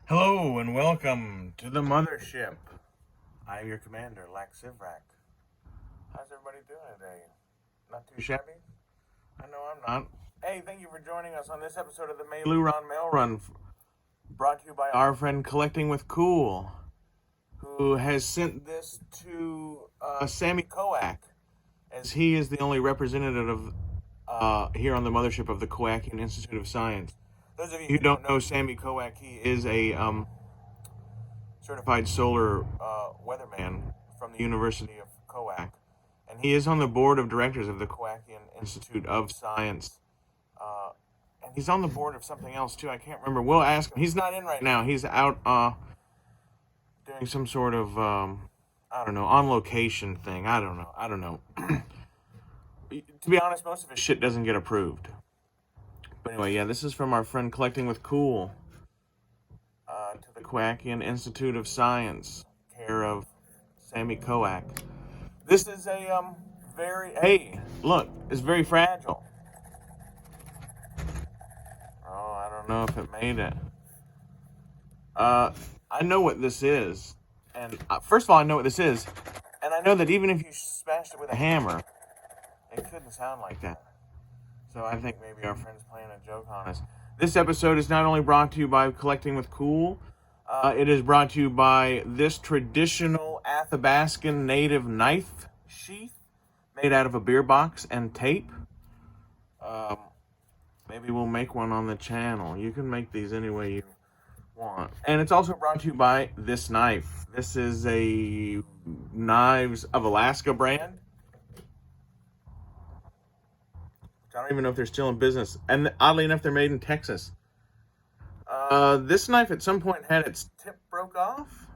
Hello and welcome to the mothership. I am your commander, Lax Sivrak. How's everybody doing today? Not too shabby? I know I'm not. Hey, thank you for joining us on this episode of the Meiloorun MailRun, brought to you by our friend Collecting with Cool, who has sent this to Sammy Koak, as he is the only representative here on the mothership of the Koakian Institute of Science. Those of you who don't know Sammy Koak, he is a certified solar weatherman from the University of Koak, and he is on the board of directors of the Koakian Institute of Science. And he's on the board of something else too. I can't remember. We'll ask him. He's not in right now. He's out doing some sort of I don't know, on location thing. I don't know. To be honest, most of his shit doesn't get approved. But anyway, yeah, this is from our friend Collecting with Cool, to the Koakian Institute of Science, care of Sammy Koak. This is a hey, look, it's very fragile. Oh, I don't know if it made it. I know what this is, and first of all, I know what this is, and I know that even if you smashed it with a hammer, it couldn't sound like that. So I think maybe our friend's playing a joke on us. This episode is not only brought to you by Collecting with Cool, it is brought to you by this traditional Athabascan native knife sheath made out of a beer box and tape. Maybe we'll make one on the channel. You can make these any way you want. And it's also brought to you by this knife. This is a Knives of Alaska brand. I don't even know if they're still in business. And oddly enough, they're made in Texas. This knife at some point had its tip broke off.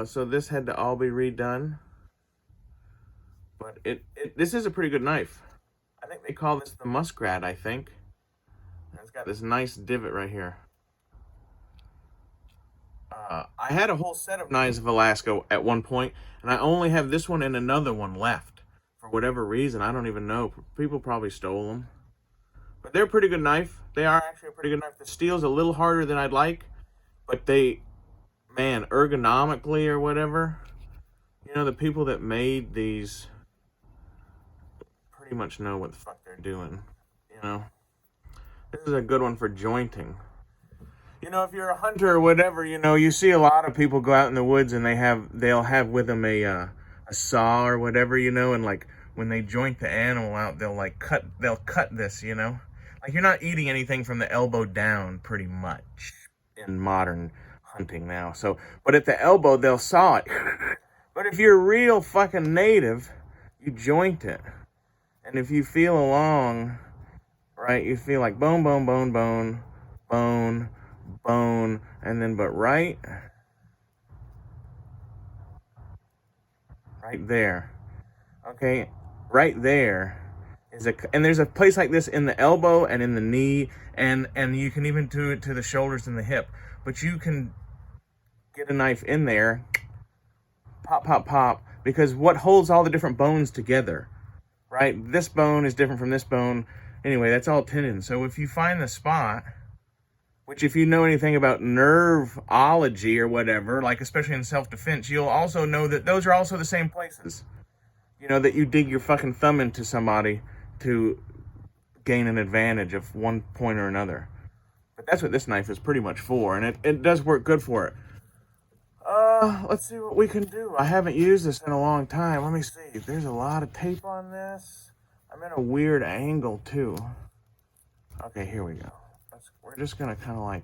So this had to all be redone. But this is a pretty good knife. I think they call this the Muskrat, I think. And it's got this nice divot right here. I had a whole set of Knives of Alaska at one point, and I only have this one and another one left. For whatever reason, I don't even know. People probably stole them. But they're a pretty good knife. They are actually a pretty good knife. The steel's a little harder than I'd like, but they, man, ergonomically or whatever, you know, the people that made these pretty much know what the fuck they're doing, you know. This is a good one for jointing. You know, if you're a hunter or whatever, you know, you see a lot of people go out in the woods and they'll have with them a saw or whatever, you know, and like when they joint the animal out, they'll cut this, you know. Like you're not eating anything from the elbow down pretty much in modern hunting now. So, but at the elbow, they'll saw it. But if you're a real fucking native, you joint it. And if you feel along, right, you feel like bone, bone, bone, bone, bone, bone, and then but right there, okay, right there is and there's a place like this in the elbow and in the knee, and you can even do it to the shoulders and the hip, but you can get a knife in there, pop, pop, pop, because what holds all the different bones together, right? This bone is different from this bone. Anyway, that's all tendon. So if you find the spot, which if you know anything about nerveology or whatever, like especially in self-defense, you'll also know that those are also the same places. You know, that you dig your fucking thumb into somebody to gain an advantage of one point or another. But that's what this knife is pretty much for, and it does work good for it. Let's see what we can do. I haven't used this in a long time. Let me see. There's a lot of tape on this. I'm in a weird angle, too. Okay, here we go. We're just going to kind of like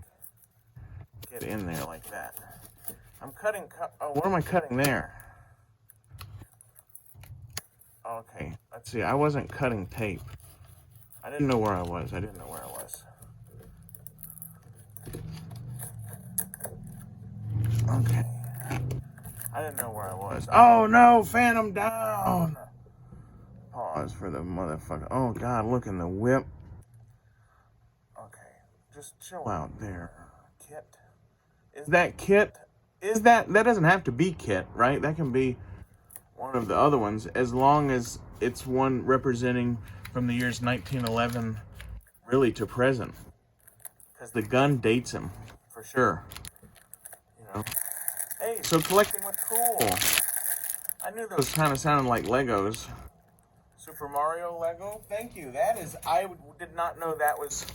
get in there like that. I'm cutting, what am I cutting there? Okay, let's see. I wasn't cutting tape. I didn't know where I was. Okay. I didn't know where I was. Oh no, Phantom down! Pause for the motherfucker. Oh god, look in the whip. Okay, just chill out there. Kit. Is that Kit? That doesn't have to be Kit, right? That can be one of the other ones, as long as it's one representing from the years 1911 really to present. Because the gun dates him for for sure. You know. Hey, so collecting with cool. I knew those kind of sounded like Legos. Super Mario Lego. Thank you. That is, I did not know that was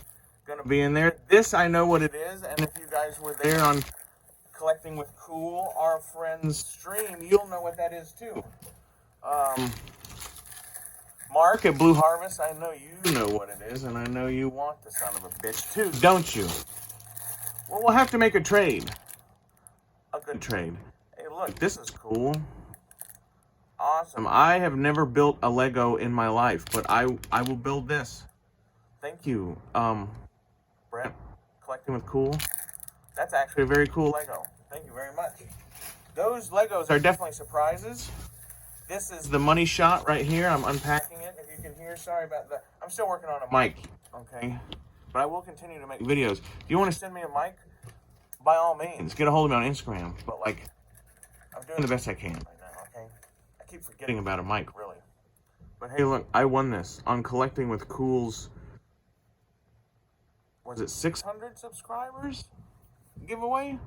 going to be in there. This, I know what it is, and if you guys were there on Collecting with Cool, our friend's stream, you'll know what that is too. Mark at Blue Harvest, I know you know what it is, and I know you want the son of a bitch too, don't you? Well, we'll have to make a trade. A good trade. Hey, look, this is cool. Awesome. I have never built a Lego in my life, but I will build this. Thank you, Brett. Collecting with Cool. That's actually a very cool Lego. Thank you very much. Those Legos are definitely surprises. This is the money shot right here. I'm unpacking it. If you can hear, sorry about that. I'm still working on a mic, okay? But I will continue to make videos. If you want to send me a mic, by all means, get a hold of me on Instagram. But, like, I'm doing the best I can right now, okay? I keep forgetting about a mic, really. But hey, look, I won this on Collecting with Cool's, was it 600 subscribers giveaway?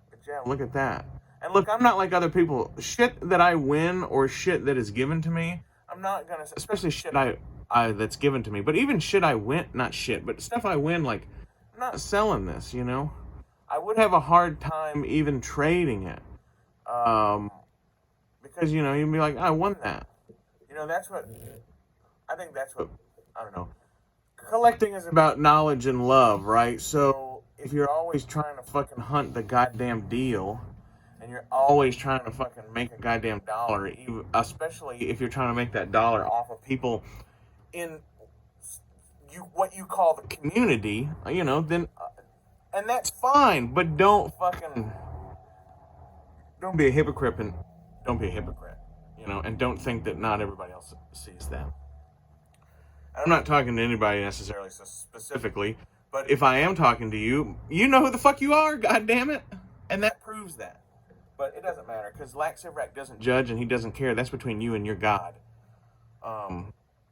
But yeah, look at that. And look, I'm not like other people. Shit that I win or shit that is given to me, I'm not gonna, especially shit I that's given to me. But even shit I win, not shit, but stuff I win, like, I'm not selling this, you know? I would have a hard time even trading it. Because, you know, you'd be like, I won that. You know, that's what, I think that's what, I don't know. Collecting is about knowledge and love, right? So, if you're always trying to fucking hunt the goddamn deal, and you're always trying to fucking make a goddamn dollar, especially if you're trying to make that dollar off of people in what you call the community, you know, then, and that's fine, but don't be a hypocrite, and don't be a hypocrite, you know, and don't think that not everybody else sees that. I'm not talking to anybody necessarily specifically, but if I am talking to you, you know who the fuck you are, goddammit, and that proves that. But it doesn't matter, because Lax Sivrak doesn't judge and he doesn't care. That's between you and your God.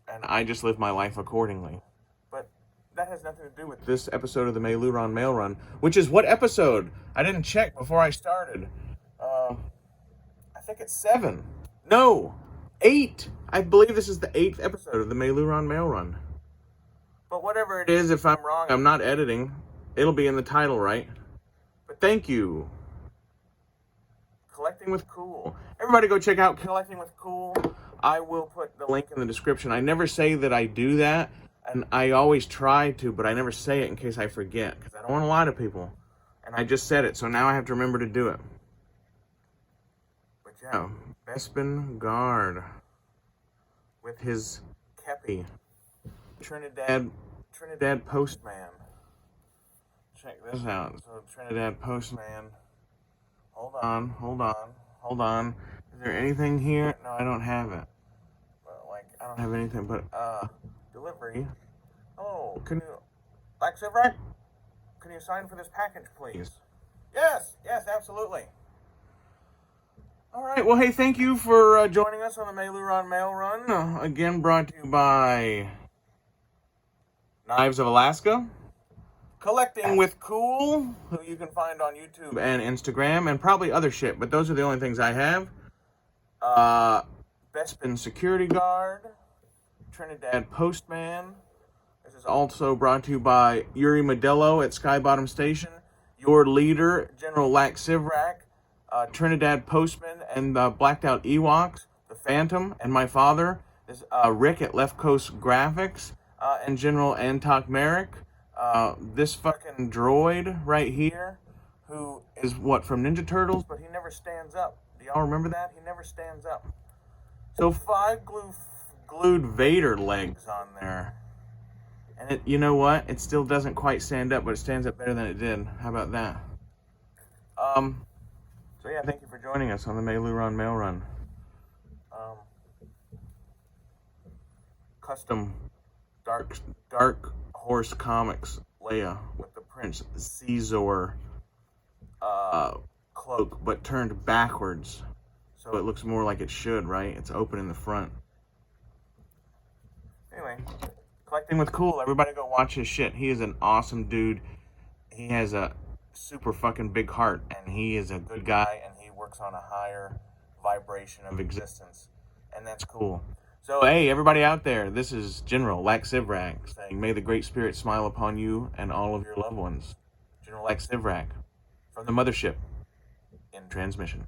And I just live my life accordingly. But that has nothing to do with this episode of the Meiloorun MailRun, which is what episode? I didn't check before I started. I think it's 7. No, 8. I believe this is the 8th episode of the Meiloorun MailRun. But whatever it is, if I'm wrong, I'm not editing. It'll be in the title, right? But thank you. Collecting with Cool. Everybody go check out Collecting with Cool. I will put the link in the description. I never say that I do that, and I always try to, but I never say it in case I forget, because I don't want to lie to people. And I just said it, so now I have to remember to do it. But yeah, Bespin Guard with his kepi. Trinidad Postman. Check this out. So Trinidad Postman. Hold on. Is there anything here? No, I don't have it. Well, like, I don't have anything but, delivery. Oh, can you, Lax Sivrak? Can you sign for this package, please? Yes, absolutely. Alright, well, hey, thank you for joining us on the Meiloorun MailRun. Again, brought to you by Knives of Alaska. Collecting with Cool, who you can find on YouTube and Instagram, and probably other shit, but those are the only things I have. Bespin Security Guard, Trinidad Postman. This is also brought to you by Yuri Modelo at Sky Bottom Station, your leader, General Lax Sivrak, Trinidad Postman, and the Blacked Out Ewoks, the Phantom, and my father. This Rick at Left Coast Graphics, and General Antok Merrick. This fucking droid right here, who is what, from Ninja Turtles, but he never stands up. Do y'all remember that? He never stands up. So 5 glued Vader legs on there. And it, you know what? It still doesn't quite stand up, but it stands up better than it did. How about that? So yeah, thank you for joining us on the Meiloorun MailRun. Custom Dark Horse Comics Leia with the Prince Caesar cloak, but turned backwards, so it looks more like it should, right? It's open in the front. Anyway, Collecting with Cool. Everybody go watch his shit. He is an awesome dude. He has a super fucking big heart, and he is a good guy, and he works on a higher vibration of existence, and that's cool. So, hey, everybody out there, this is General Lax Sivrak saying, may the Great Spirit smile upon you and all of your loved ones. General Lax Sivrak from the mothership in transmission.